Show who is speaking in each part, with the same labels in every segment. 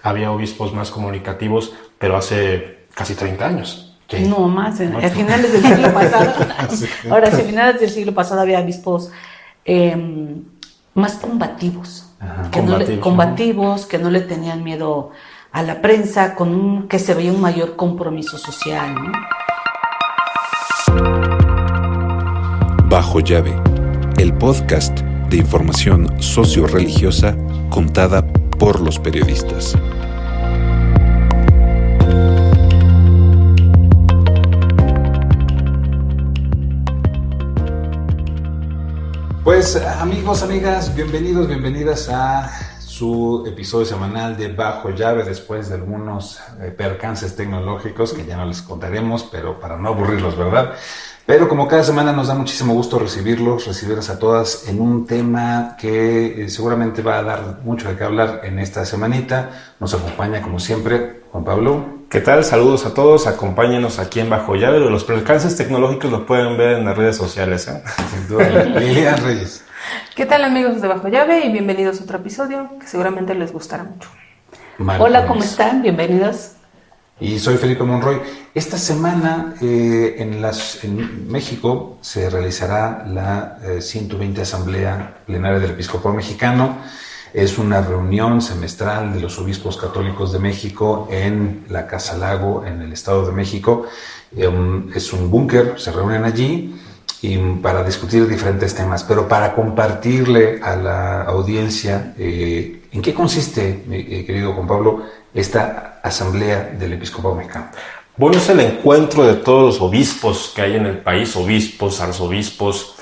Speaker 1: había obispos más comunicativos, pero hace casi 30 años.
Speaker 2: ¿Sí? No, más, a finales del siglo pasado.
Speaker 1: Sí.
Speaker 2: Ahora, a finales del siglo pasado había obispos más combativos.
Speaker 1: Ajá,
Speaker 2: combativos, que no le tenían miedo a la prensa, que se veía un mayor compromiso social, ¿no?
Speaker 3: Bajo llave, el podcast de información socio-religiosa contada por los periodistas.
Speaker 4: Pues amigos, amigas, bienvenidos, bienvenidas a su episodio semanal de Bajo Llave, después de algunos percances tecnológicos que ya no les contaremos, pero para no aburrirlos, ¿verdad? Pero como cada semana nos da muchísimo gusto recibirlas a todas en un tema que seguramente va a dar mucho de qué hablar en esta semanita. Nos acompaña como siempre Juan Pablo.
Speaker 1: ¿Qué tal? Saludos a todos, acompáñenos aquí en Bajo Llave. Los percances tecnológicos los pueden ver en las redes sociales, ¿eh?
Speaker 4: Sin duda. Lilian Reyes.
Speaker 5: ¿Qué tal, amigos de Bajo Llave? Y bienvenidos a otro episodio que seguramente les gustará mucho.
Speaker 2: Hola, ¿cómo están? Bienvenidos.
Speaker 4: Y soy Felipe Monroy. Esta semana en México se realizará la 120 Asamblea Plenaria del Episcopado Mexicano. Es una reunión semestral de los obispos católicos de México en la Casa Lago, en el Estado de México. Es un búnker, se reúnen allí para discutir diferentes temas, pero para compartirle a la audiencia en qué consiste, querido Juan Pablo, esta Asamblea del Episcopado Mexicano.
Speaker 1: Bueno, es el encuentro de todos los obispos que hay en el país, obispos, arzobispos,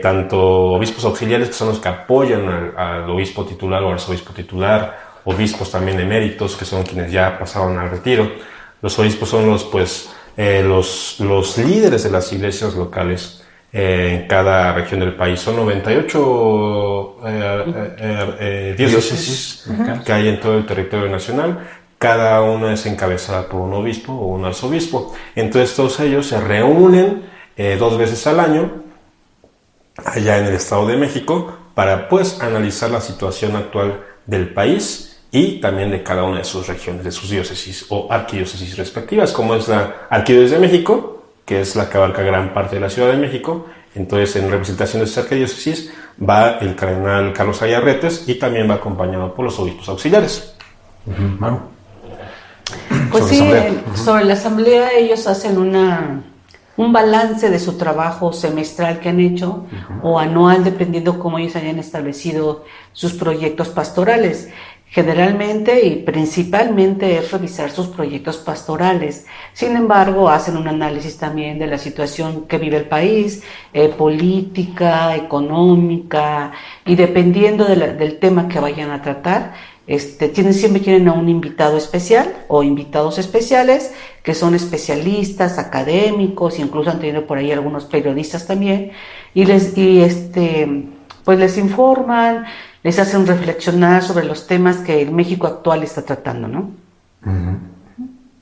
Speaker 1: tanto obispos auxiliares, que son los que apoyan al obispo titular o arzobispo titular, obispos también eméritos, que son quienes ya pasaron al retiro. Los obispos son los líderes de las iglesias locales en cada región del país. Son 98 diócesis que hay en todo el territorio nacional. Cada una es encabezada por un obispo o un arzobispo. Entonces todos ellos se reúnen 2 veces al año allá en el Estado de México para pues analizar la situación actual del país y también de cada una de sus regiones, de sus diócesis o arquidiócesis respectivas, como es la Arquidiócesis de México, que es la que abarca gran parte de la Ciudad de México. Entonces, en representación de esta arquidiócesis va el cardenal Carlos Ayarretes y también va acompañado por los obispos auxiliares.
Speaker 4: Maru.
Speaker 2: Pues sobre la asamblea ellos hacen un balance de su trabajo semestral que han hecho o anual, dependiendo cómo ellos hayan establecido sus proyectos pastorales. Generalmente y principalmente es revisar sus proyectos pastorales. Sin embargo, hacen un análisis también de la situación que vive el país, política, económica, y dependiendo del tema que vayan a tratar, siempre tienen a un invitado especial o invitados especiales que son especialistas, académicos, incluso han tenido por ahí algunos periodistas también, pues les informan, les hacen reflexionar sobre los temas que el México actual está tratando, ¿no?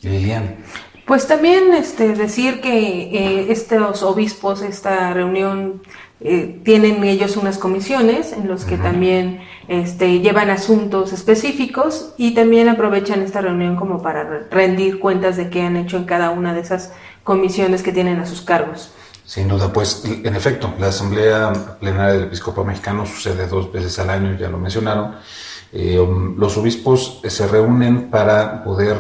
Speaker 4: Lilian.
Speaker 5: Pues también decir que estos obispos, esta reunión, tienen ellos unas comisiones en los que también llevan asuntos específicos y también aprovechan esta reunión como para rendir cuentas de qué han hecho en cada una de esas comisiones que tienen a sus cargos.
Speaker 4: Sin duda, pues en efecto, la Asamblea Plenaria del Episcopado Mexicano sucede 2 veces al año, ya lo mencionaron. Los obispos se reúnen para poder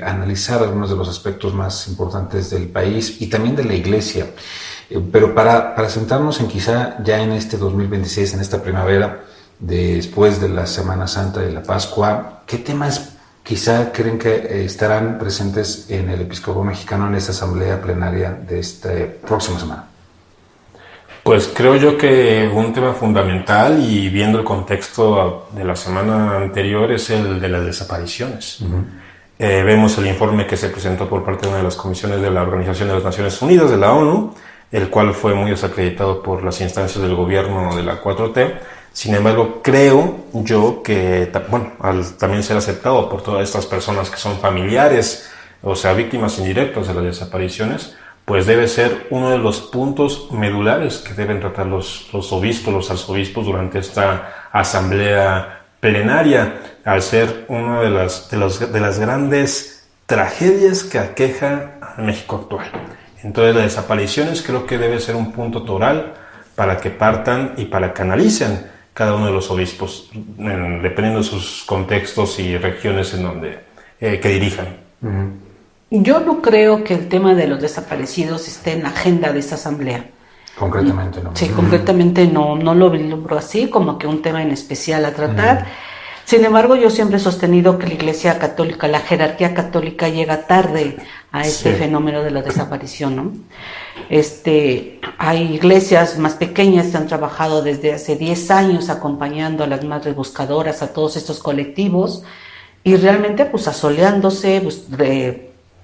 Speaker 4: analizar algunos de los aspectos más importantes del país y también de la Iglesia. Pero para sentarnos en quizá ya en este 2026, en esta primavera, después de la Semana Santa y la Pascua, ¿qué temas quizá creen que estarán presentes en el Episcopado Mexicano en esta asamblea plenaria de esta próxima semana?
Speaker 1: Pues creo yo que un tema fundamental, y viendo el contexto de la semana anterior, es el de las desapariciones. Vemos el informe que se presentó por parte de una de las comisiones de la Organización de las Naciones Unidas, de la ONU, el cual fue muy desacreditado por las instancias del gobierno de la 4T. Sin embargo, creo yo que, al también ser aceptado por todas estas personas que son familiares, o sea, víctimas indirectas de las desapariciones, pues debe ser uno de los puntos medulares que deben tratar los obispos, los arzobispos durante esta asamblea plenaria, al ser una de las grandes tragedias que aqueja a México actual. Entonces las desapariciones creo que debe ser un punto toral para que partan y para que analicen cada uno de los obispos, dependiendo de sus contextos y regiones en donde que dirijan.
Speaker 2: Yo no creo que el tema de los desaparecidos esté en la agenda de esta asamblea.
Speaker 4: Concretamente, ¿no?
Speaker 2: Sí, concretamente no lo vislumbro así, como que un tema en especial a tratar. Sin embargo, yo siempre he sostenido que la Iglesia Católica, la jerarquía católica llega tarde a este fenómeno de la desaparición, ¿no? Hay iglesias más pequeñas que han trabajado desde hace 10 años acompañando a las madres buscadoras, a todos estos colectivos, y realmente pues asoleándose,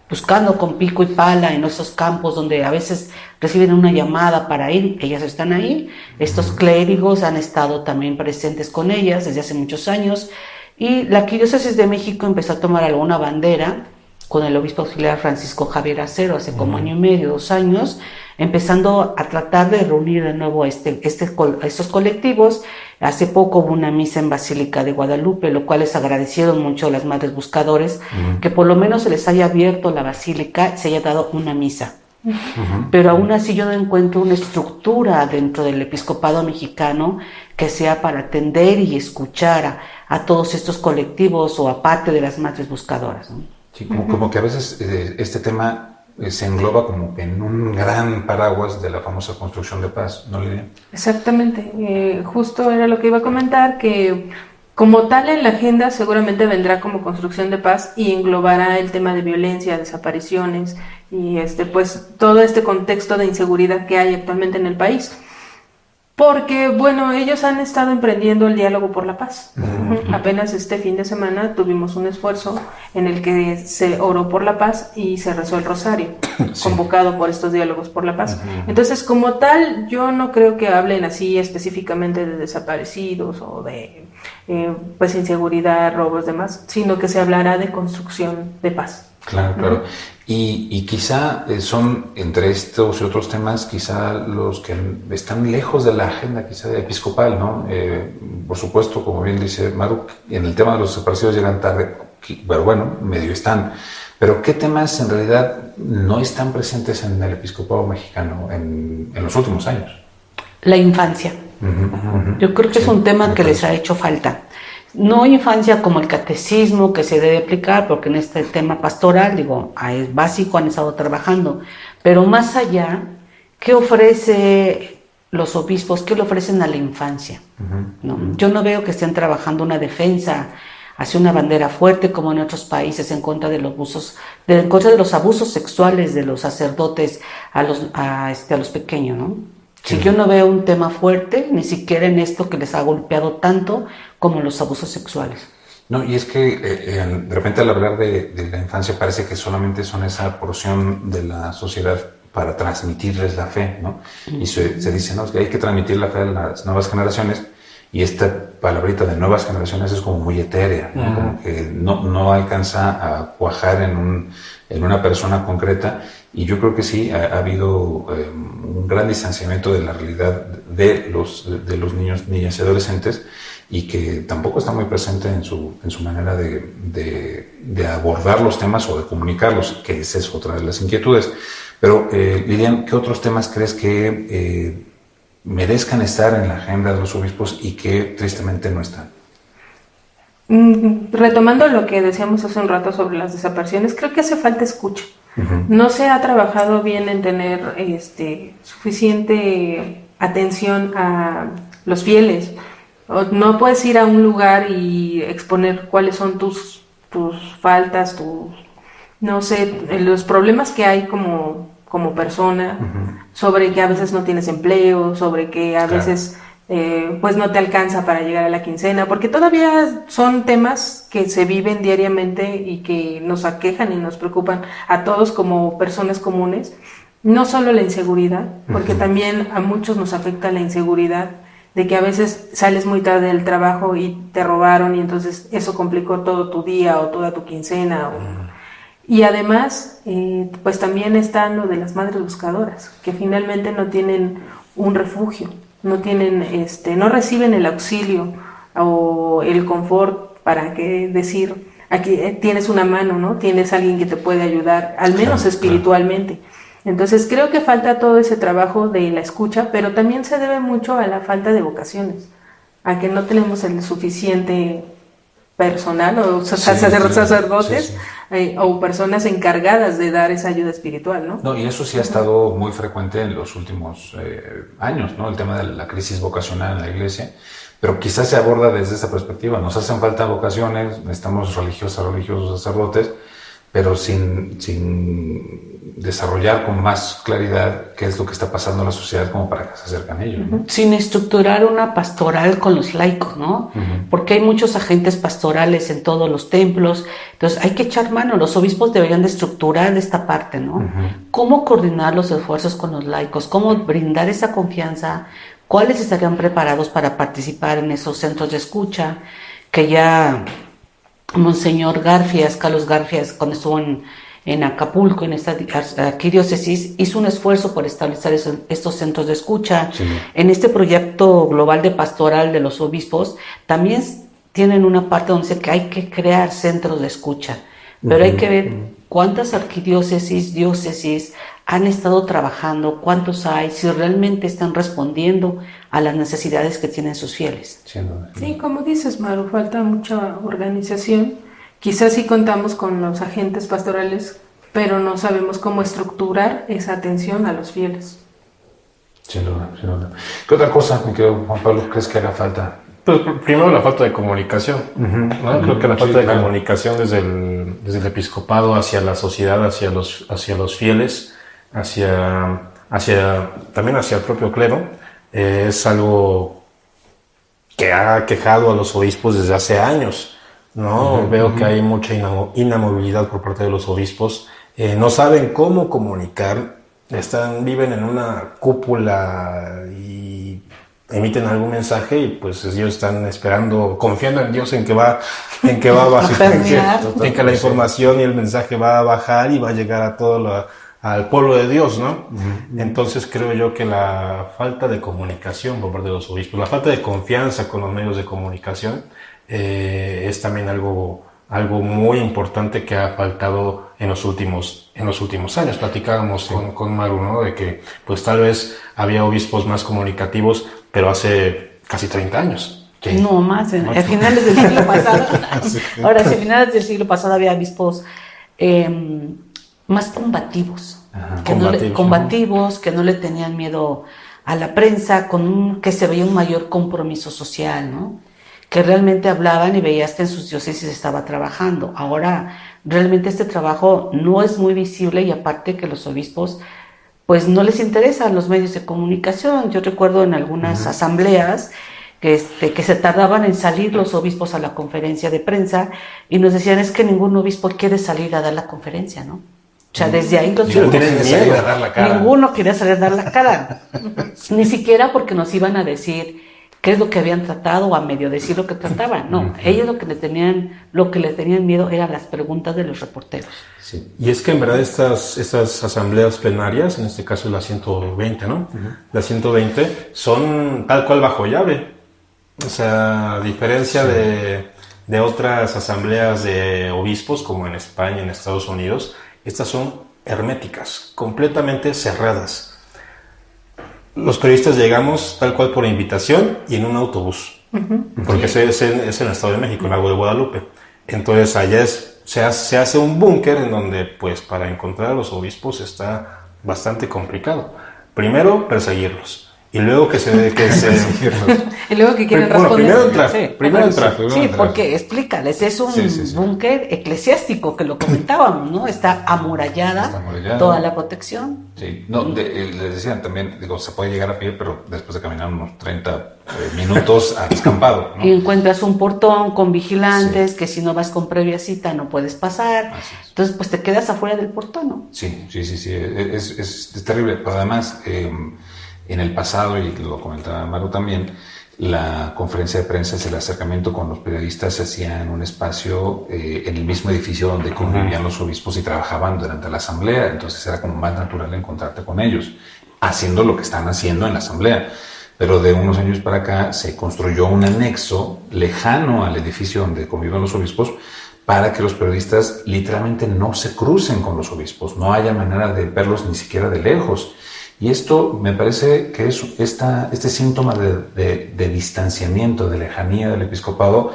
Speaker 2: buscando con pico y pala en esos campos donde a veces reciben una llamada para ir, ellas están ahí. Estos clérigos han estado también presentes con ellas desde hace muchos años, y la Arquidiócesis de México empezó a tomar alguna bandera con el obispo auxiliar Francisco Javier Acero hace como año y medio, 2 años, empezando a tratar de reunir de nuevo estos colectivos. Hace poco hubo una misa en Basílica de Guadalupe, lo cual les agradecieron mucho a las madres buscadores, que por lo menos se les haya abierto la basílica, se haya dado una misa. Pero aún así yo no encuentro una estructura dentro del episcopado mexicano que sea para atender y escuchar a todos estos colectivos o aparte de las madres buscadoras, ¿no?
Speaker 4: Sí, como que a veces este tema se engloba como en un gran paraguas de la famosa construcción de paz, ¿no, Lidia?
Speaker 5: Exactamente, justo era lo que iba a comentar, que como tal en la agenda seguramente vendrá como construcción de paz y englobará el tema de violencia, desapariciones y pues todo este contexto de inseguridad que hay actualmente en el país. Porque, bueno, ellos han estado emprendiendo el diálogo por la paz. Apenas este fin de semana tuvimos un esfuerzo en el que se oró por la paz y se rezó el rosario, convocado por estos diálogos por la paz. Entonces, como tal, yo no creo que hablen así específicamente de desaparecidos o de pues inseguridad, robos, demás, sino que se hablará de construcción de paz.
Speaker 4: Claro, claro. Y quizá son entre estos y otros temas quizá los que están lejos de la agenda quizá episcopal, ¿no? Por supuesto, como bien dice Maru, en el tema de los desaparecidos llegan tarde, pero bueno, medio están. Pero ¿qué temas en realidad no están presentes en el episcopado mexicano en los últimos años?
Speaker 2: La infancia. Yo creo que es un tema que les ha hecho falta. No infancia como el catecismo que se debe aplicar, porque en este tema pastoral, es básico, han estado trabajando, pero más allá, ¿qué ofrece los obispos? ¿Qué le ofrecen a la infancia? ¿No? Yo no veo que estén trabajando una defensa hacia una bandera fuerte como en otros países en contra de los abusos sexuales de los sacerdotes a los pequeños, ¿no? Si yo no veo un tema fuerte, ni siquiera en esto que les ha golpeado tanto como los abusos sexuales.
Speaker 4: No, y es que de repente al hablar de la infancia parece que solamente son esa porción de la sociedad para transmitirles la fe, ¿no? Y se dice, ¿no? Que hay que transmitir la fe a las nuevas generaciones, y esta palabrita de nuevas generaciones es como muy etérea, ¿no? Como que no alcanza a cuajar en una persona concreta. Y yo creo que sí, ha habido un gran distanciamiento de la realidad de los niños, niñas y adolescentes, y que tampoco está muy presente en su manera de abordar los temas o de comunicarlos, que esa es otra de las inquietudes. Pero, Lilian, ¿qué otros temas crees que merezcan estar en la agenda de los obispos y que tristemente no están?
Speaker 5: Retomando lo que decíamos hace un rato sobre las desapariciones, creo que hace falta escucha. No se ha trabajado bien en tener suficiente atención a los fieles. No puedes ir a un lugar y exponer cuáles son tus faltas, los problemas que hay como persona, sobre que a veces no tienes empleo, sobre que a veces pues no te alcanza para llegar a la quincena, porque todavía son temas que se viven diariamente y que nos aquejan y nos preocupan a todos como personas comunes. No solo la inseguridad, porque también a muchos nos afecta la inseguridad de que a veces sales muy tarde del trabajo y te robaron y entonces eso complicó todo tu día o toda tu quincena. Y además, pues también está lo de las madres buscadoras, que finalmente no tienen un refugio, no reciben el auxilio o el confort para que decir, aquí tienes una mano, ¿no? Tienes alguien que te puede ayudar, al menos espiritualmente. Entonces creo que falta todo ese trabajo de la escucha, pero también se debe mucho a la falta de vocaciones, a que no tenemos el suficiente personal o sacerdotes o personas encargadas de dar esa ayuda espiritual, ¿no?
Speaker 4: No, y eso sí ha estado muy frecuente en los últimos años, ¿no? El tema de la crisis vocacional en la iglesia, pero quizás se aborda desde esa perspectiva. Nos hacen falta vocaciones, necesitamos religiosos, sacerdotes, pero sin desarrollar con más claridad qué es lo que está pasando en la sociedad como para que se acerquen a ellos, ¿no?
Speaker 2: Sin estructurar una pastoral con los laicos, ¿no? Porque hay muchos agentes pastorales en todos los templos, entonces hay que echar mano, los obispos deberían de estructurar esta parte, ¿no? ¿Cómo coordinar los esfuerzos con los laicos? ¿Cómo brindar esa confianza? ¿Cuáles estarían preparados para participar en esos centros de escucha? Que ya Monseñor Garfias, Carlos Garfias, cuando estuvo en Acapulco, en esta arquidiócesis, hizo un esfuerzo por establecer estos centros de escucha. Sí. En este proyecto global de pastoral de los obispos, también tienen una parte donde dice que hay que crear centros de escucha, pero hay que ver cuántas arquidiócesis, diócesis han estado trabajando, cuántos hay, si realmente están respondiendo a las necesidades que tienen sus fieles.
Speaker 5: Sí, como dices, Maru, falta mucha organización. Quizás sí contamos con los agentes pastorales, pero no sabemos cómo estructurar esa atención a los fieles.
Speaker 4: Sin duda, sin duda. ¿Qué otra cosa, mi querido Juan Pablo, crees que haga falta?
Speaker 1: Pues primero la falta de comunicación, ¿no? Creo que la falta de comunicación desde el episcopado hacia la sociedad, hacia los fieles, también hacia el propio clero, es algo que ha quejado a los obispos desde hace años, ¿no? Veo que hay mucha inamovilidad por parte de los obispos, no saben cómo comunicar, viven en una cúpula y emiten algún mensaje y pues ellos están esperando, confiando en Dios en que va a bajar, en que la información y el mensaje va a bajar y va a llegar a todo al pueblo de Dios, ¿no? Entonces creo yo que la falta de comunicación por parte de los obispos, la falta de confianza con los medios de comunicación es también algo muy importante que ha faltado en los últimos años. Platicábamos con Maru, ¿no? De que pues tal vez había obispos más comunicativos, pero hace casi 30 años.
Speaker 2: No, más, a finales del siglo pasado. Ahora, a finales del siglo pasado había obispos más combativos. Combativos, que no le tenían miedo a la prensa, que se veía un mayor compromiso social, ¿no? Que realmente hablaban y veías que en sus diócesis estaba trabajando. Ahora, realmente este trabajo no es muy visible y aparte que los obispos pues no les interesan los medios de comunicación. Yo recuerdo en algunas asambleas que se tardaban en salir los obispos a la conferencia de prensa y nos decían es que ningún obispo quiere salir a dar la conferencia, ¿no? O sea, desde ahí ninguno quería salir a dar la cara. Ni siquiera porque nos iban a decir qué es lo que habían tratado o a medio decir lo que trataban. No, ellos lo que le tenían miedo eran las preguntas de los reporteros.
Speaker 1: Sí. Y es que en verdad estas asambleas plenarias, en este caso la 120, ¿no? La 120 son tal cual bajo llave. O sea, a diferencia de otras asambleas de obispos como en España, en Estados Unidos, estas son herméticas, completamente cerradas. Los periodistas llegamos tal cual por invitación y en un autobús, porque es en el Estado de México, en Lago de Guadalupe. Entonces allá se hace un búnker en donde pues para encontrar a los obispos está bastante complicado. Primero perseguirlos y luego que
Speaker 5: y luego que quieren responder.
Speaker 1: Primero entrar.
Speaker 2: Sí, porque explícales, es un búnker eclesiástico que lo comentábamos, ¿no? Está amurallada toda la protección.
Speaker 4: Sí, les decían también, se puede llegar a pie, pero después de caminar unos 30 minutos a descampado, ¿no?
Speaker 2: Y encuentras un portón con vigilantes que si no vas con previa cita no puedes pasar. Entonces pues te quedas afuera del portón, ¿no?
Speaker 4: Sí, es terrible, pero además en el pasado, y lo comentaba Maru también, la conferencia de prensa, el acercamiento con los periodistas se hacía en un espacio en el mismo edificio donde convivían los obispos y trabajaban durante la asamblea, entonces era como más natural encontrarte con ellos, haciendo lo que están haciendo en la asamblea. pero de unos años para acá se construyó un anexo lejano al edificio donde conviven los obispos para que los periodistas literalmente no se crucen con los obispos, no haya manera de verlos ni siquiera de lejos. Y esto me parece que es este síntoma de distanciamiento, de lejanía del episcopado,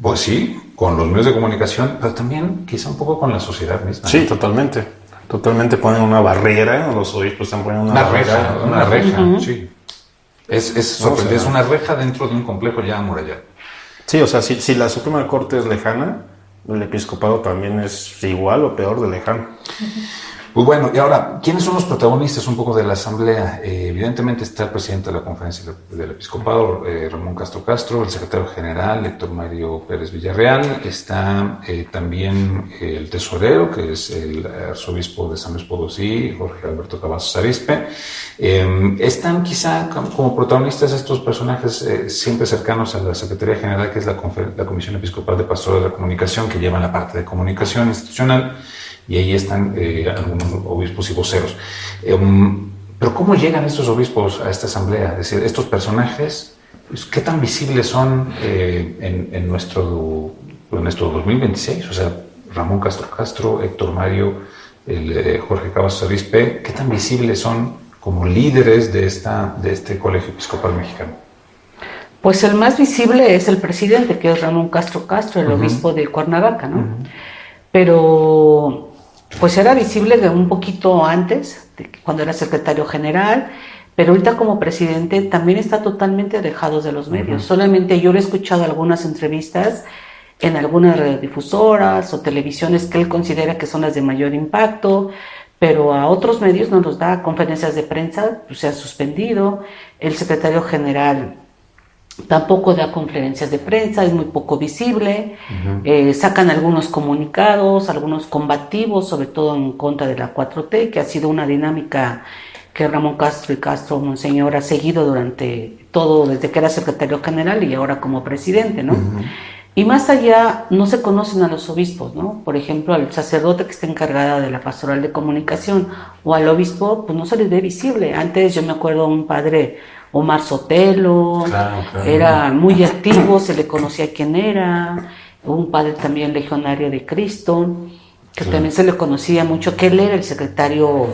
Speaker 4: pues sí, con los medios de comunicación, pero también quizá un poco con la sociedad misma.
Speaker 1: Sí, totalmente. Totalmente ponen una barrera, los obispos están poniendo una barrera.
Speaker 4: Una reja, sí. Es sorprendente, es una reja dentro de un complejo ya amurallado.
Speaker 1: Sí, o sea, si la Suprema Corte es lejana, el episcopado también es igual o peor de lejano.
Speaker 4: Pues bueno, y ahora, ¿quiénes son los protagonistas un poco de la asamblea? Evidentemente está el presidente de la conferencia del episcopado, Ramón Castro Castro, el secretario general, Héctor Mario Pérez Villarreal, está también el tesorero, que es el arzobispo de San Luis Potosí, Jorge Alberto Cavazos Arizpe. Están quizá como protagonistas estos personajes siempre cercanos a la Secretaría General, que es la Comisión Episcopal de Pastoral de la Comunicación, que lleva la parte de comunicación institucional, y ahí están algunos obispos y voceros. Pero ¿cómo llegan estos obispos a esta asamblea? Es decir, estos personajes, pues, ¿qué tan visibles son en nuestro 2026? O sea, Ramón Castro Castro, Héctor Mario, Jorge Cavazos Arizpe, ¿qué tan visibles son como líderes de este colegio episcopal mexicano?
Speaker 2: Pues el más visible es el presidente, que es Ramón Castro Castro, el obispo de Cuernavaca, ¿no? Pero pues era visible de un poquito antes, cuando era secretario general, pero ahorita como presidente también está totalmente alejado de los medios. Solamente yo le he escuchado algunas entrevistas en algunas radiodifusoras o televisiones que él considera que son las de mayor impacto, pero a otros medios no los da. Conferencias de prensa pues, se han suspendido. El secretario general tampoco da conferencias de prensa, es muy poco visible. Sacan algunos comunicados, algunos combativos, sobre todo en contra de la 4T, que ha sido una dinámica que Ramón Castro y Castro Monseñor ha seguido durante todo, desde que era secretario general y ahora como presidente, ¿no? Y más allá, no se conocen a los obispos, ¿no? Por ejemplo, al sacerdote que está encargada de la pastoral de comunicación o al obispo, pues no se les ve visible. Antes yo me acuerdo a un padre, Omar Sotelo, claro. Era muy activo, se le conocía quién era. Un padre también legionario de Cristo, que también se le conocía mucho, que él era el secretario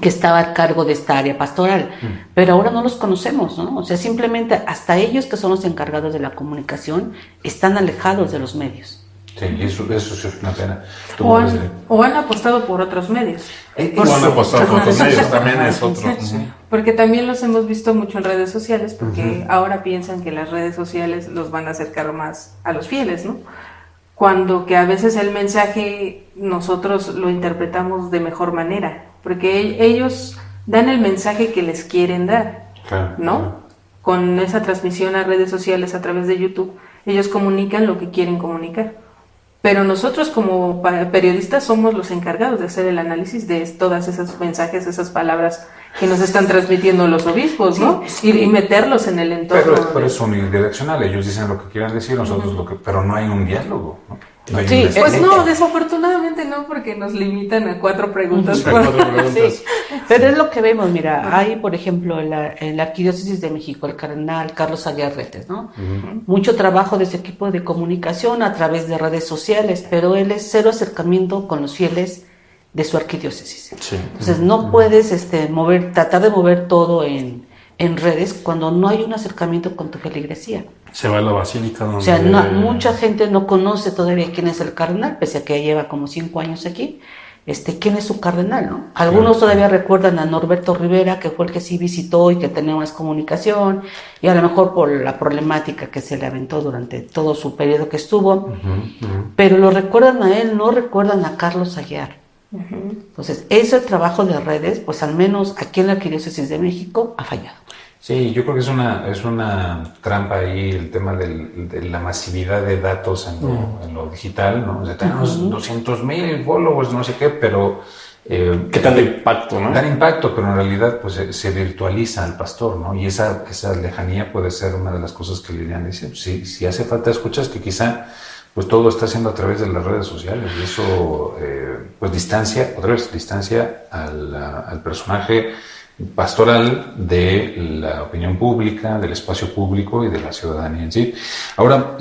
Speaker 2: que estaba a cargo de esta área pastoral, pero ahora no los conocemos, ¿no? O sea, simplemente hasta ellos, que son los encargados de la comunicación, están alejados de los medios.
Speaker 4: Sí, eso sí es una pena.
Speaker 5: O han apostado por otros medios.
Speaker 1: O han apostado por otros medios, también es otro.
Speaker 5: Porque también los hemos visto mucho en redes sociales, porque ahora piensan que las redes sociales los van a acercar más a los fieles, ¿no? Cuando que a veces el mensaje nosotros lo interpretamos de mejor manera, porque ellos dan el mensaje que les quieren dar, ¿no? Con esa transmisión a redes sociales a través de YouTube, ellos comunican lo que quieren comunicar. Pero nosotros como periodistas somos los encargados de hacer el análisis de todas esos mensajes, esas palabras que nos están transmitiendo los obispos, ¿no? Y meterlos en el entorno.
Speaker 4: Pero es unidireccional, ellos dicen lo que quieran decir, nosotros pero no hay un diálogo, ¿no?
Speaker 5: Pues no, desafortunadamente no, porque nos limitan a 4 preguntas.
Speaker 2: Sí, pero es lo que vemos, mira, hay por ejemplo en la Arquidiócesis de México, el cardenal Carlos Aguiar Retes, ¿no? Mucho trabajo de ese equipo de comunicación a través de redes sociales, pero él es cero acercamiento con los fieles de su arquidiócesis. Entonces no puedes tratar de mover todo en redes cuando no hay un acercamiento con tu feligresía.
Speaker 1: Se va a la basílica donde...
Speaker 2: O sea, mucha gente no conoce todavía quién es el cardenal, pese a que lleva como 5 años aquí. ¿Quién es su cardenal, no? Algunos todavía recuerdan a Norberto Rivera, que fue el que sí visitó y que tenía más comunicación, y a lo mejor por la problemática que se le aventó durante todo su periodo que estuvo, pero lo recuerdan a él, no recuerdan a Carlos Aguiar. Entonces, ese trabajo de redes, pues al menos aquí en la Arquidiócesis de México, ha fallado.
Speaker 4: Sí, yo creo que es una trampa ahí el tema de la masividad de datos en lo digital, ¿no? O sea, tenemos 200,000 followers, no sé qué, pero...
Speaker 1: ¿Qué tal de impacto, no?
Speaker 4: Dan impacto, pero en realidad pues se virtualiza al pastor, ¿no? Y esa lejanía puede ser una de las cosas que Liliana dice. Si hace falta escuchas que quizá pues todo está haciendo a través de las redes sociales y eso pues distancia al personaje pastoral de la opinión pública, del espacio público y de la ciudadanía en sí. Ahora,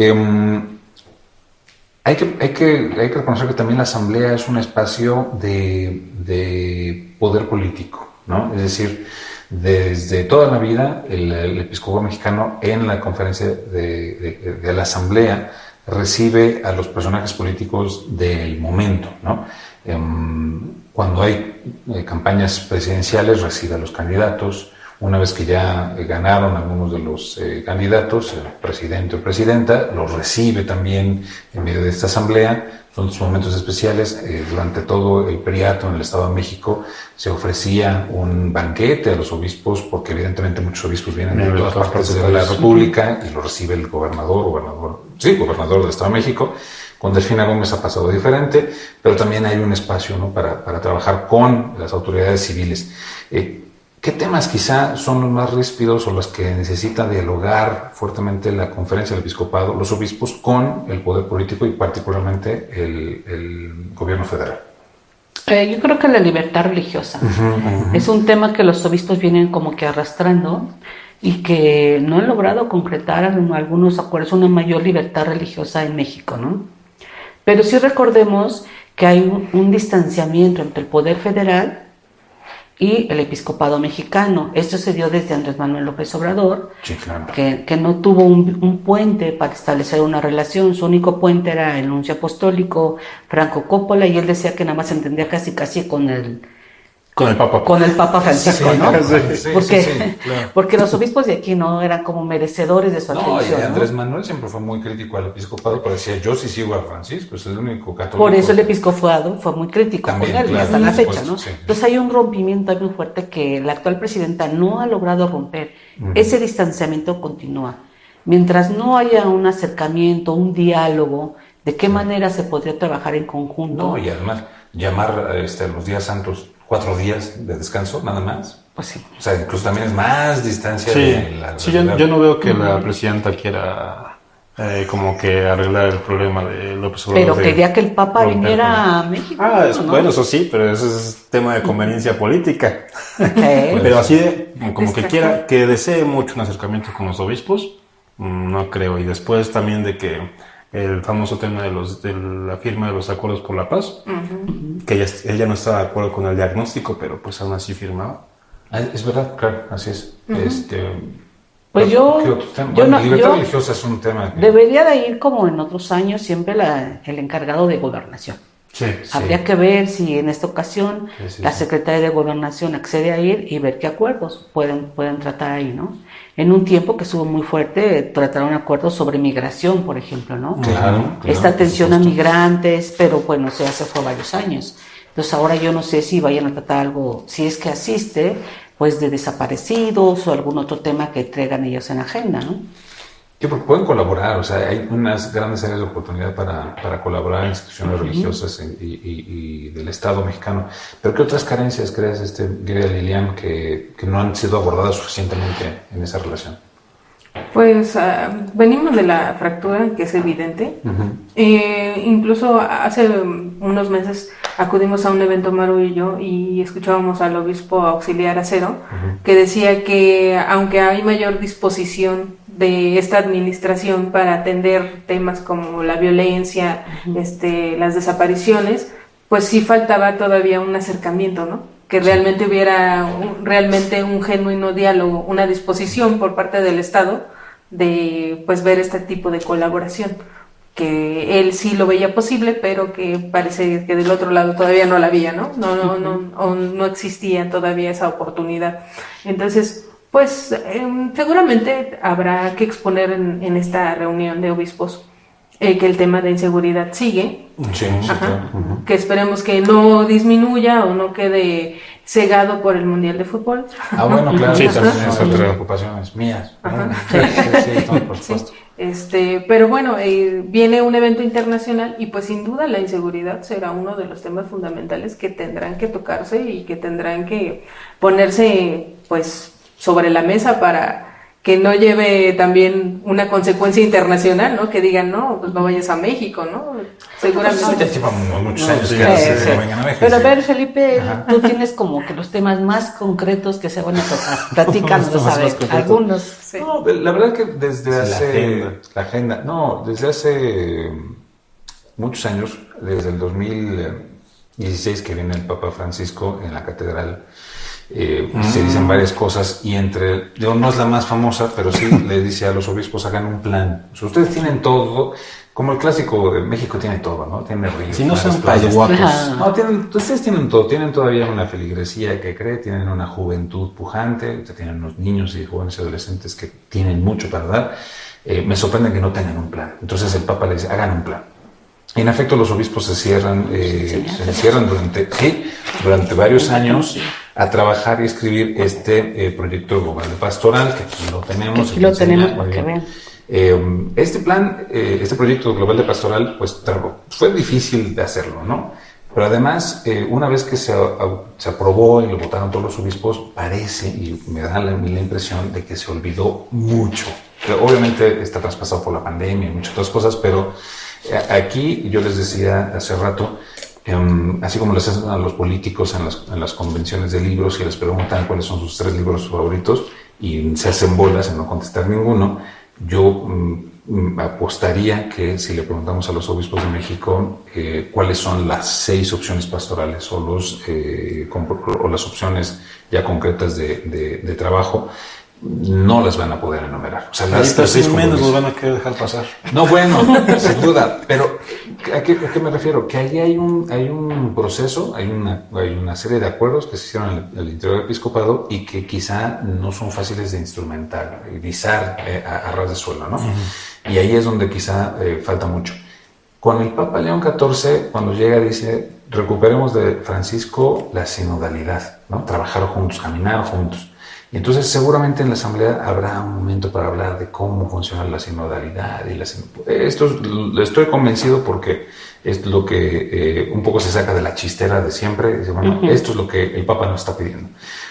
Speaker 4: hay que reconocer que también la asamblea es un espacio de poder político, ¿no? Es decir, desde toda la vida el episcopado mexicano en la conferencia de la asamblea recibe a los personajes políticos del momento, ¿no? Cuando hay campañas presidenciales recibe a los candidatos. Una vez que ya ganaron algunos de los candidatos, el presidente o presidenta los recibe también en medio de esta asamblea. Son momentos especiales. Durante todo el periodo en el Estado de México se ofrecía un banquete a los obispos, porque evidentemente muchos obispos vienen de todas partes de la República y lo recibe el gobernador del Estado de México. Con Delfina Gómez ha pasado diferente, pero también hay un espacio, ¿no?, para trabajar con las autoridades civiles. ¿Qué temas quizá son los más ríspidos o los que necesita dialogar fuertemente la conferencia del episcopado, los obispos, con el poder político y particularmente el gobierno federal?
Speaker 2: Yo creo que la libertad religiosa es un tema que los obispos vienen como que arrastrando y que no han logrado concretar algunos acuerdos, una mayor libertad religiosa en México, ¿no? Pero sí recordemos que hay un distanciamiento entre el poder federal y el episcopado mexicano. Esto se dio desde Andrés Manuel López Obrador, sí, claro, que no tuvo un puente para establecer una relación. Su único puente era el nuncio apostólico Franco Coppola, y él decía que nada más se entendía casi con el Papa Francisco, sí, ¿no? Sí, claro. Porque los obispos de aquí no eran como merecedores de su atención.
Speaker 4: Y Andrés Manuel siempre fue muy crítico al episcopado, pero decía, yo sí sigo a Francisco, es el único católico.
Speaker 2: Por eso el episcopado fue muy crítico también, con él, claro, hasta la fecha, ¿no? Sí. Entonces hay un rompimiento muy fuerte que la actual presidenta no ha logrado romper. Ese distanciamiento continúa. Mientras no haya un acercamiento, un diálogo, ¿de qué manera se podría trabajar en conjunto?
Speaker 4: No, y además llamar los días santos 4 días de descanso, nada más.
Speaker 2: Pues sí.
Speaker 4: O sea, incluso también es más distancia
Speaker 1: de la... Sí, yo no veo que la presidenta quiera como que arreglar el problema de López Obrador.
Speaker 2: Pero quería que el Papa viniera a México.
Speaker 1: ¿No? Bueno, eso sí, pero eso es tema de conveniencia política. Pero así como que quiera, que desee mucho un acercamiento con los obispos, no creo. Y después también de que el famoso tema de la firma de los acuerdos por la paz, que ella no estaba de acuerdo con el diagnóstico, pero pues aún así firmaba.
Speaker 4: Es verdad, claro, así es.
Speaker 2: Pues
Speaker 4: libertad religiosa es un tema que...
Speaker 2: Debería de ir como en otros años siempre el encargado de gobernación.
Speaker 4: Sí,
Speaker 2: Habría que ver si en esta ocasión la Secretaría de Gobernación accede a ir y ver qué acuerdos pueden tratar ahí, ¿no? En un tiempo que estuvo muy fuerte, trataron acuerdos sobre migración, por ejemplo, ¿no?
Speaker 4: Claro,
Speaker 2: esta atención a migrantes, pero bueno, se hace por varios años. Entonces ahora yo no sé si vayan a tratar algo, si es que asiste, pues de desaparecidos o algún otro tema que traigan ellos en agenda, ¿no?
Speaker 4: Sí, porque pueden colaborar, o sea, hay unas grandes áreas de oportunidad para colaborar en instituciones religiosas y del Estado mexicano. Pero ¿qué otras carencias crees, querida Lilian, que no han sido abordadas suficientemente en esa relación?
Speaker 5: Pues venimos de la fractura, que es evidente. Incluso hace unos meses acudimos a un evento, Maru y yo, y escuchábamos al obispo auxiliar Acero, que decía que aunque hay mayor disposición de esta administración para atender temas como la violencia, las desapariciones, pues sí faltaba todavía un acercamiento, ¿no? Que realmente hubiera un genuino diálogo, una disposición por parte del Estado de pues ver este tipo de colaboración, que él sí lo veía posible, pero que parece que del otro lado todavía no la había, ¿no? No existía todavía esa oportunidad. Entonces, pues seguramente habrá que exponer en esta reunión de obispos que el tema de inseguridad sigue, que esperemos que no disminuya o no quede cegado por el Mundial de Fútbol.
Speaker 4: Bueno, claro, sí, también es otra preocupación mías. Por supuesto.
Speaker 5: Pero bueno, viene un evento internacional y pues sin duda la inseguridad será uno de los temas fundamentales que tendrán que tocarse y que tendrán que ponerse pues sobre la mesa para que no lleve también una consecuencia internacional, ¿no? Que digan, no, pues no vayas a México, ¿no? Seguramente.
Speaker 4: Ya llevamos muchos años
Speaker 1: Sí,
Speaker 4: que
Speaker 1: sí.
Speaker 4: no vengan a México.
Speaker 2: Pero a ver, Felipe,
Speaker 4: Ajá.
Speaker 2: tú tienes como que los temas más concretos que se van a tocar. Platícanos,
Speaker 1: Los temas
Speaker 2: a ver,
Speaker 1: más concretos.
Speaker 2: algunos.
Speaker 5: Sí.
Speaker 4: No, la verdad que desde
Speaker 1: Sí,
Speaker 4: hace... La agenda. No, desde hace muchos años, desde el 2016 que viene el Papa Francisco en la catedral, se dicen varias cosas y no es la más famosa, pero sí le dice a los obispos, hagan un plan. O sea, ustedes tienen todo, como el clásico de México tiene todo, ¿no? Tiene ríos,
Speaker 1: Si no
Speaker 4: mares,
Speaker 1: son
Speaker 4: playas.
Speaker 1: guapos.
Speaker 2: Ajá.
Speaker 4: No, ustedes tienen todo, tienen todavía una feligresía que cree, tienen una juventud pujante, tienen unos niños y jóvenes y adolescentes que tienen mucho para dar. Me sorprende que no tengan un plan. Entonces el Papa le dice, hagan un plan. Y en efecto los obispos se encierran durante varios años a trabajar y escribir este proyecto global de pastoral, que aquí lo tenemos.
Speaker 2: Aquí lo tenemos para que vean.
Speaker 4: Este plan, este proyecto global de pastoral, pues fue difícil de hacerlo, ¿no? Pero además, una vez que se aprobó y lo votaron todos los obispos, parece, y me da la impresión de que se olvidó mucho. Pero obviamente está traspasado por la pandemia y muchas otras cosas, pero aquí yo les decía hace rato, así como les hacen a los políticos en las convenciones de libros y les preguntan cuáles son sus 3 libros favoritos y se hacen bolas en no contestar ninguno, yo apostaría que si le preguntamos a los obispos de México cuáles son las 6 opciones pastorales o las opciones ya concretas de trabajo, no las van a poder enumerar. O sea,
Speaker 1: Ahí
Speaker 4: las 6
Speaker 1: menos nos van a querer dejar pasar.
Speaker 4: no, bueno, sin duda, pero ¿a qué me refiero? Que ahí hay un proceso, hay una serie de acuerdos que se hicieron en el interior del episcopado y que quizá no son fáciles de instrumentalizar a ras de suelo, ¿no? Y ahí es donde quizá falta mucho. Con el Papa León XIV, cuando llega, dice, recuperemos de Francisco la sinodalidad, ¿no? Trabajar juntos, caminar juntos. Y entonces seguramente en la asamblea habrá un momento para hablar de cómo funciona la sinodalidad. Estoy convencido porque es lo que un poco se saca de la chistera de siempre. Dice, bueno, esto es lo que el Papa nos está pidiendo.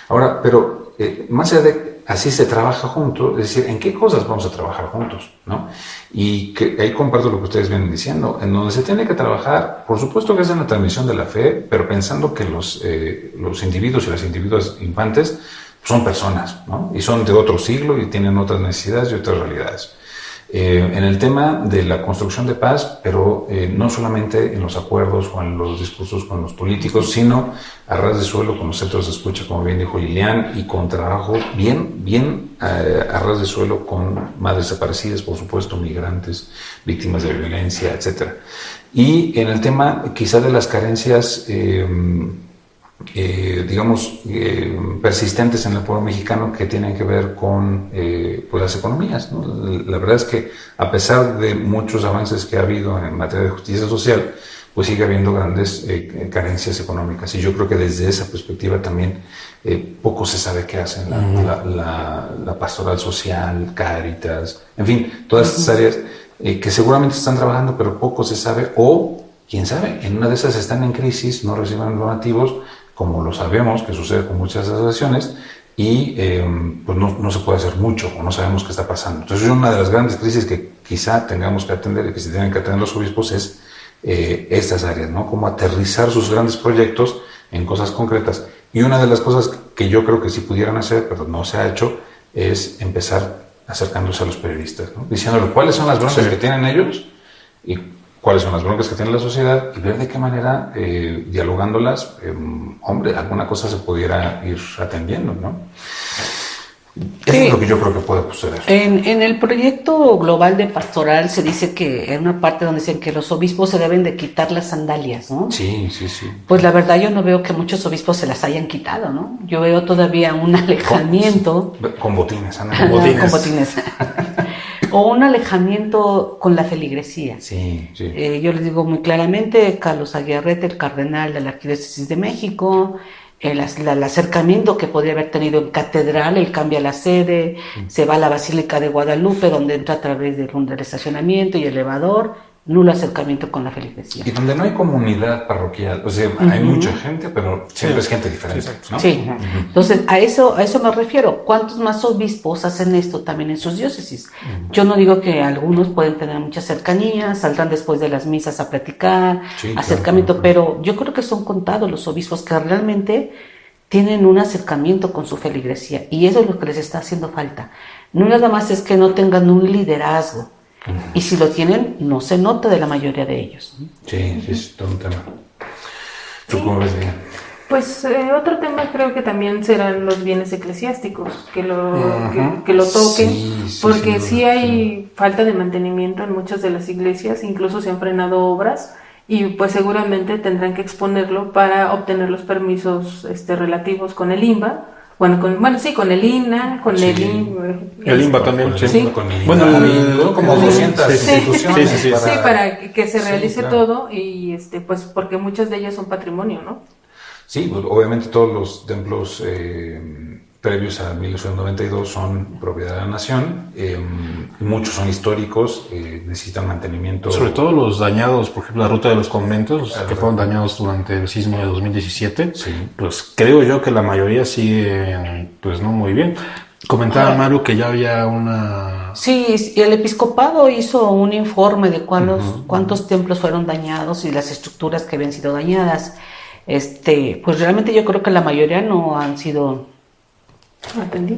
Speaker 4: Ahora, pero más allá de así se trabaja juntos, es decir, ¿en qué cosas vamos a trabajar juntos? ¿No? Y que ahí comparto lo que ustedes vienen diciendo, en donde se tiene que trabajar, por supuesto que es en la transmisión de la fe, pero pensando que los individuos y las individuas infantes son personas, ¿no? Y son de otro siglo y tienen otras necesidades y otras realidades. En el tema de la construcción de paz, pero no solamente en los acuerdos o en los discursos con los políticos, sino a ras de suelo con los centros de escucha, como bien dijo Lilian, y con trabajo bien a ras de suelo con madres desaparecidas, por supuesto, migrantes, víctimas de violencia, etc. Y en el tema quizá de las carencias persistentes en el pueblo mexicano que tienen que ver con pues las economías, ¿no? La verdad es que a pesar de muchos avances que ha habido en materia de justicia social, pues sigue habiendo grandes carencias económicas y yo creo que desde esa perspectiva también poco se sabe qué hacen la pastoral social, Cáritas, en fin, todas estas áreas que seguramente están trabajando pero poco se sabe o quién sabe, en una de esas están en crisis, no reciben donativos, como lo sabemos que sucede con muchas asociaciones, y pues no se puede hacer mucho, o no sabemos qué está pasando. Entonces, una de las grandes crisis que quizá tengamos que atender y que se tienen que atender los obispos es estas áreas, ¿no? Cómo aterrizar sus grandes proyectos en cosas concretas. Y una de las cosas que yo creo que sí pudieran hacer, pero no se ha hecho, es empezar acercándose a los periodistas, ¿no? Diciéndole cuáles son las broncas que tienen ellos y cuáles son las broncas que tiene la sociedad y ver de qué manera, dialogándolas, alguna cosa se pudiera ir atendiendo, ¿no? Eso es lo que yo creo que puede suceder.
Speaker 2: En el proyecto global de pastoral se dice que en una parte donde dicen que los obispos se deben de quitar las sandalias, ¿no?
Speaker 4: Sí.
Speaker 2: Pues la verdad yo no veo que muchos obispos se las hayan quitado, ¿no? Yo veo todavía un alejamiento.
Speaker 4: Con botines, Ana,
Speaker 2: Con botines. O un alejamiento con la feligresía.
Speaker 4: Sí.
Speaker 2: Yo les digo muy claramente, Carlos Aguirrete, el cardenal de la Arquidiócesis de México, el acercamiento que podría haber tenido en catedral, él cambia la sede, se va a la Basílica de Guadalupe, donde entra a través del estacionamiento y elevador, nulo acercamiento con la feligresía.
Speaker 4: Y donde no hay comunidad parroquial, o sea, hay mucha gente, pero siempre es gente diferente, ¿no?
Speaker 2: Sí, entonces a eso me refiero. ¿Cuántos más obispos hacen esto también en sus diócesis? Yo no digo que algunos pueden tener mucha cercanía, saldrán después de las misas a platicar, acercamiento, pero yo creo que son contados los obispos que realmente tienen un acercamiento con su feligresía, y eso es lo que les está haciendo falta. No nada más es que no tengan un liderazgo, y si lo tienen, no se nota de la mayoría de ellos.
Speaker 4: Sí, es todo un tema. ¿Tú cómo ves, Diana?
Speaker 5: Pues otro tema creo que también serán los bienes eclesiásticos, que lo toquen, porque sí hay falta de mantenimiento en muchas de las iglesias, incluso se han frenado obras, y pues seguramente tendrán que exponerlo para obtener los permisos relativos con el INBA. Con el INA, con el INBA.
Speaker 1: El INBA también,
Speaker 5: sí.
Speaker 4: Con el INBA, como 200 instituciones.
Speaker 5: Sí, para que se realice todo, y pues porque muchas de ellas son patrimonio, ¿no? Sí,
Speaker 4: pues, obviamente todos los templos previos a 1892 son propiedad de la nación, muchos son históricos, necesitan mantenimiento.
Speaker 1: Sobre todo los dañados, por ejemplo, la ruta de los conventos, que fueron dañados durante el sismo de 2017, pues creo yo que la mayoría sigue, pues no muy bien. Comentaba Maru que ya había una...
Speaker 2: Sí, el episcopado hizo un informe de cuántos templos fueron dañados y las estructuras que habían sido dañadas. Pues realmente yo creo que la mayoría no han sido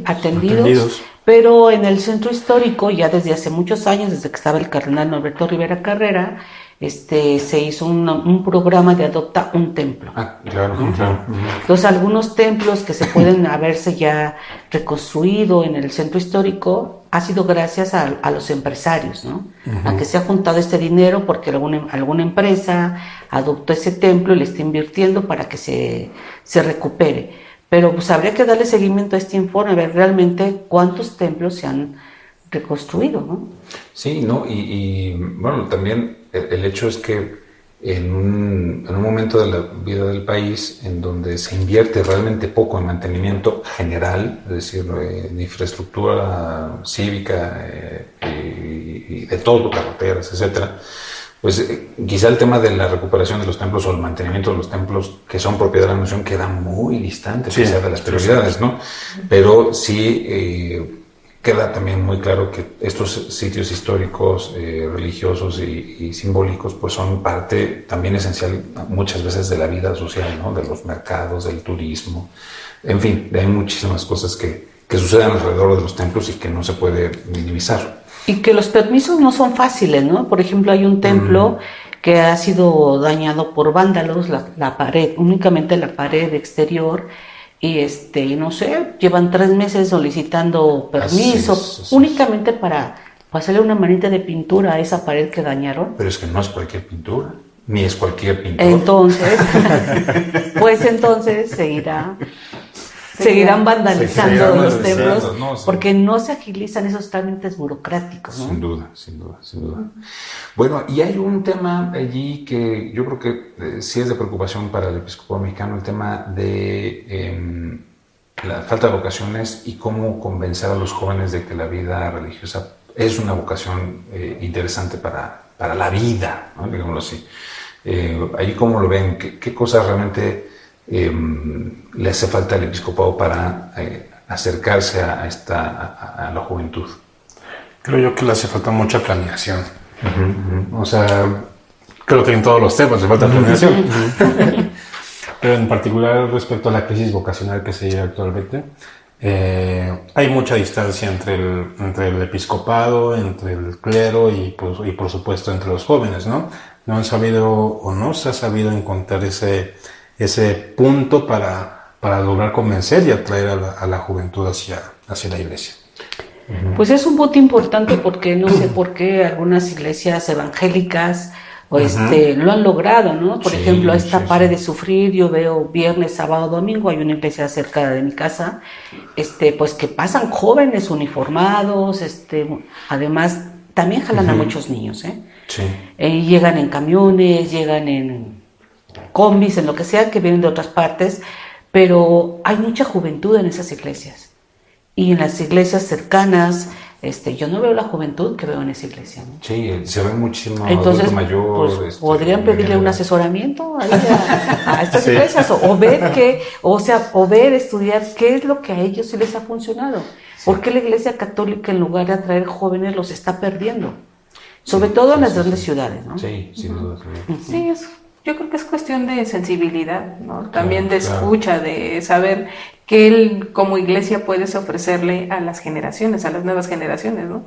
Speaker 2: atendidos, pero en el centro histórico ya desde hace muchos años, desde que estaba el cardenal Norberto Rivera Carrera, se hizo un programa de adopta un templo.
Speaker 4: Claro.
Speaker 2: Entonces algunos templos que se pueden haberse ya reconstruido en el centro histórico ha sido gracias a los empresarios, ¿no? A que se ha juntado este dinero porque alguna empresa adoptó ese templo y le está invirtiendo para que se recupere. Pero pues habría que darle seguimiento a este informe, a ver realmente cuántos templos se han reconstruido, ¿no?
Speaker 4: Sí, ¿no? Y bueno, también el hecho es que en un momento de la vida del país en donde se invierte realmente poco en mantenimiento general, es decir, en infraestructura cívica y de todo, carreteras, etcétera, pues quizá el tema de la recuperación de los templos o el mantenimiento de los templos que son propiedad de la nación queda muy distante quizá de las prioridades, ¿no? Pero sí queda también muy claro que estos sitios históricos, religiosos y simbólicos, pues son parte también esencial muchas veces de la vida social, ¿no? De los mercados, del turismo, en fin, hay muchísimas cosas que suceden alrededor de los templos y que no se puede minimizar.
Speaker 2: Y que los permisos no son fáciles, ¿no? Por ejemplo, hay un templo que ha sido dañado por vándalos, la pared, únicamente la pared exterior, y no sé, llevan 3 meses solicitando permiso, únicamente para hacerle una manita de pintura a esa pared que dañaron.
Speaker 4: Pero es que no es cualquier pintura, ni es cualquier pintor.
Speaker 2: Entonces, seguirán vandalizando los templos, porque no se agilizan esos trámites burocráticos, ¿no?
Speaker 4: Sin duda. Bueno, y hay un tema allí que yo creo que sí es de preocupación para el episcopado mexicano, el tema de la falta de vocaciones y cómo convencer a los jóvenes de que la vida religiosa es una vocación interesante para la vida, ¿no? Digámoslo así. Ahí cómo lo ven, qué cosas realmente le hace falta al episcopado para acercarse a la juventud.
Speaker 1: Creo yo que le hace falta mucha planeación. O sea, creo que en todos los temas le falta planeación. Pero en particular respecto a la crisis vocacional que se lleva actualmente, hay mucha distancia entre el episcopado, entre el clero y por supuesto entre los jóvenes, ¿no? No han sabido o no se ha sabido encontrar ese punto para lograr convencer y atraer a la juventud hacia la iglesia.
Speaker 2: Pues es un punto importante porque no sé por qué algunas iglesias evangélicas lo han logrado, ¿no? Por ejemplo, Pare de Sufrir, yo veo viernes, sábado, domingo, hay una iglesia cerca de mi casa, pues que pasan jóvenes uniformados, además también jalan a muchos niños, llegan en camiones, llegan en combis, en lo que sea, que vienen de otras partes, pero hay mucha juventud en esas iglesias. Y en las iglesias cercanas, yo no veo la juventud que veo en esa iglesia, ¿no?
Speaker 4: Sí, se ve muchísimo
Speaker 2: Entonces,
Speaker 4: adulto mayor.
Speaker 2: pues, podrían pedirle un asesoramiento ahí a estas
Speaker 1: Sí.
Speaker 2: iglesias, o ver, estudiar qué es lo que a ellos sí les ha funcionado. ¿Por qué la iglesia católica, en lugar de atraer jóvenes, los está perdiendo? Sobre todo en las grandes ciudades, ¿no?
Speaker 4: Sí, sin duda.
Speaker 5: Sí, yo creo que es cuestión de sensibilidad, ¿no? También de
Speaker 4: Claro.
Speaker 5: escucha, de saber qué él como iglesia puedes ofrecerle a las generaciones, a las nuevas generaciones, ¿no?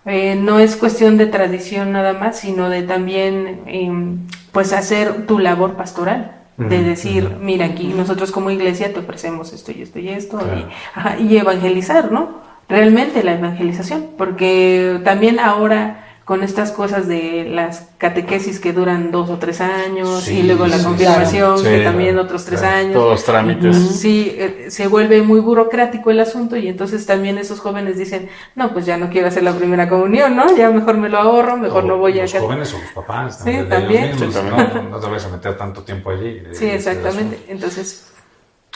Speaker 5: No es cuestión de tradición nada más, sino de también pues hacer tu labor pastoral. De decir, mira, aquí nosotros como iglesia te ofrecemos esto y esto y esto,
Speaker 4: Claro.
Speaker 5: y evangelizar, ¿no? Realmente la evangelización, porque también ahora con estas cosas de las catequesis que duran 2 o 3 años,
Speaker 4: Sí,
Speaker 5: y luego la
Speaker 4: sí,
Speaker 5: confirmación,
Speaker 1: sí,
Speaker 5: que
Speaker 1: claro,
Speaker 5: también otros 3
Speaker 4: claro.
Speaker 5: años.
Speaker 1: Todos los trámites.
Speaker 5: Sí, se vuelve muy burocrático el asunto, y entonces también esos jóvenes dicen, no, pues ya no quiero hacer la primera comunión, ¿no? Ya mejor me lo ahorro, mejor no voy a...
Speaker 4: Los jóvenes o los papás.
Speaker 5: Sí,
Speaker 4: de
Speaker 5: también.
Speaker 4: ellos mismos,
Speaker 1: Sí, también.
Speaker 4: No te vayas a meter tanto tiempo allí.
Speaker 5: Sí, exactamente. Entonces,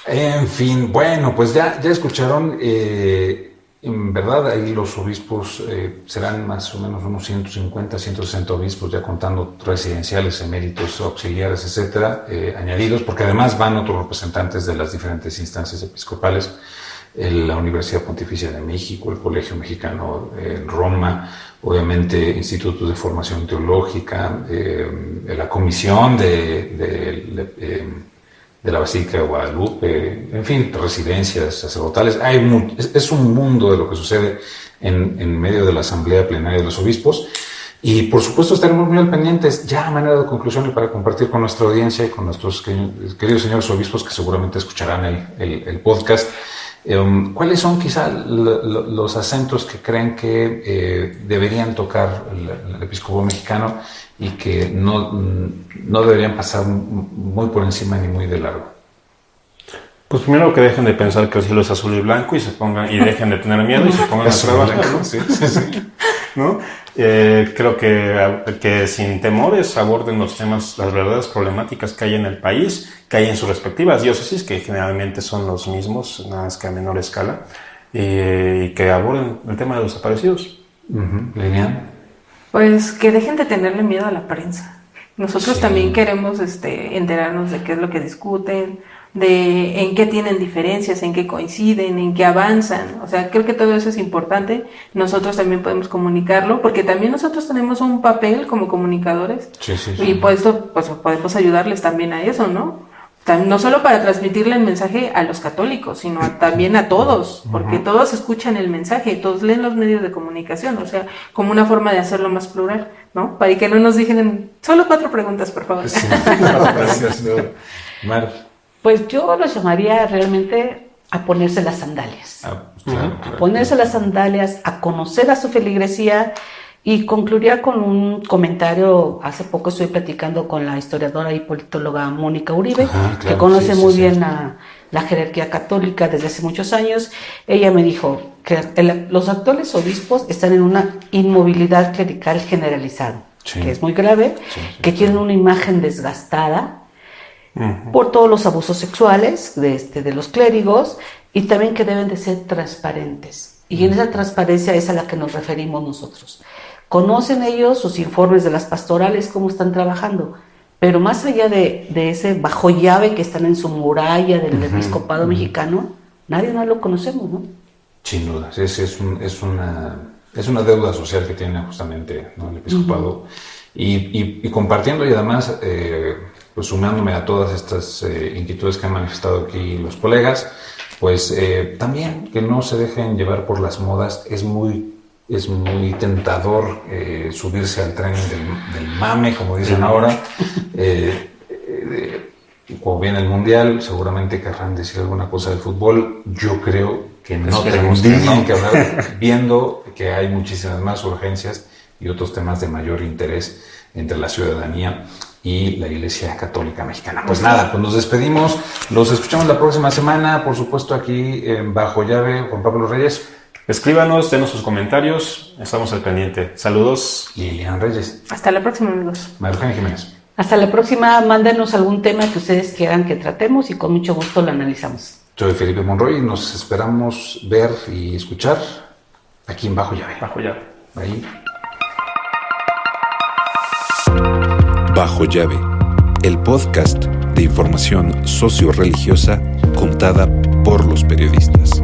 Speaker 4: En fin, bueno, pues ya escucharon, en verdad ahí los obispos serán más o menos unos 150, 160 obispos, ya contando residenciales, eméritos, auxiliares, etcétera, añadidos, porque además van otros representantes de las diferentes instancias episcopales, la Universidad Pontificia de México, el Colegio Mexicano en Roma, obviamente institutos de formación teológica, la comisión de la Basílica de Guadalupe, en fin, residencias sacerdotales. Es un mundo de lo que sucede en medio de la Asamblea Plenaria de los Obispos. Y por supuesto estaremos muy al pendientes, ya a manera de conclusión y para compartir con nuestra audiencia y con nuestros queridos señores obispos que seguramente escucharán el podcast. ¿Cuáles son quizá los acentos que creen que deberían tocar el episcopado mexicano y que no deberían pasar muy por encima ni muy de largo?
Speaker 1: Pues primero que dejen de pensar que el cielo es azul y blanco y dejen de tener miedo y se pongan a trabajar, ¿no?
Speaker 4: Sí.
Speaker 1: ¿No? Creo que sin temores aborden los temas, las verdaderas problemáticas que hay en el país, que hay en sus respectivas diócesis, que generalmente son los mismos, nada más que a menor escala, y que aborden el tema de los desaparecidos.
Speaker 4: Lilian.
Speaker 5: pues que dejen de tenerle miedo a la prensa. Nosotros
Speaker 4: Sí.
Speaker 5: también queremos enterarnos de qué es lo que discuten, de en qué tienen diferencias, en qué coinciden, en qué avanzan. O sea, creo que todo eso es importante. Nosotros también podemos comunicarlo, porque también nosotros tenemos un papel como comunicadores.
Speaker 4: Sí.
Speaker 5: Y pues podemos ayudarles también a eso, ¿no? No solo para transmitirle el mensaje a los católicos, sino también a todos, porque todos escuchan el mensaje, todos leen los medios de comunicación, o sea, como una forma de hacerlo más plural, ¿no? Para que no nos digan, solo 4 preguntas, por favor.
Speaker 4: Sí. Gracias. Mar.
Speaker 2: Pues yo los llamaría realmente a ponerse las sandalias.
Speaker 4: Claro.
Speaker 2: A ponerse las sandalias, a conocer a su feligresía, y concluiría con un comentario. Hace poco estoy platicando con la historiadora y politóloga Mónica Uribe,
Speaker 4: Ajá, claro,
Speaker 2: que conoce
Speaker 4: sí,
Speaker 2: muy
Speaker 4: sí,
Speaker 2: bien
Speaker 4: sí.
Speaker 2: la jerarquía católica desde hace muchos años. Ella me dijo que los actuales obispos están en una inmovilidad clerical generalizada,
Speaker 4: Sí.
Speaker 2: que es muy grave,
Speaker 4: Sí,
Speaker 2: que tienen una imagen desgastada por todos los abusos sexuales de los clérigos, y también que deben de ser transparentes. Y en esa transparencia es a la que nos referimos nosotros. Conocen ellos sus informes de las pastorales, cómo están trabajando, pero más allá de ese bajo llave que están en su muralla del episcopado mexicano, nadie más lo conocemos, ¿no?
Speaker 4: Sin duda, es una deuda social que tiene justamente, ¿no?, el episcopado. Y compartiendo, y además pues sumándome a todas estas inquietudes que han manifestado aquí los colegas, pues también que no se dejen llevar por las modas. Es muy tentador subirse al tren del mame, como dicen ahora. Como viene el Mundial, seguramente querrán decir alguna cosa del fútbol. Yo creo que no
Speaker 1: Esperemos que
Speaker 4: tendrían
Speaker 1: no.
Speaker 4: que hablar, viendo que hay muchísimas más urgencias y otros temas de mayor interés entre la ciudadanía y la Iglesia Católica Mexicana. Pues nada, pues nos despedimos. Los escuchamos la próxima semana, por supuesto, aquí en Bajo Llave. Juan Pablo Reyes.
Speaker 1: Escríbanos, denos sus comentarios, estamos al pendiente. Saludos.
Speaker 4: Lilian Reyes.
Speaker 5: Hasta la próxima, amigos.
Speaker 4: María Eugenia Jiménez.
Speaker 2: Hasta la próxima. Mándenos algún tema que ustedes quieran que tratemos y con mucho gusto lo analizamos.
Speaker 4: Soy Felipe Monroy y nos esperamos ver y escuchar Aquí en Bajo Llave.
Speaker 1: Bajo Llave.
Speaker 4: Ahí.
Speaker 3: Bajo Llave, el podcast de información socio-religiosa contada por los periodistas.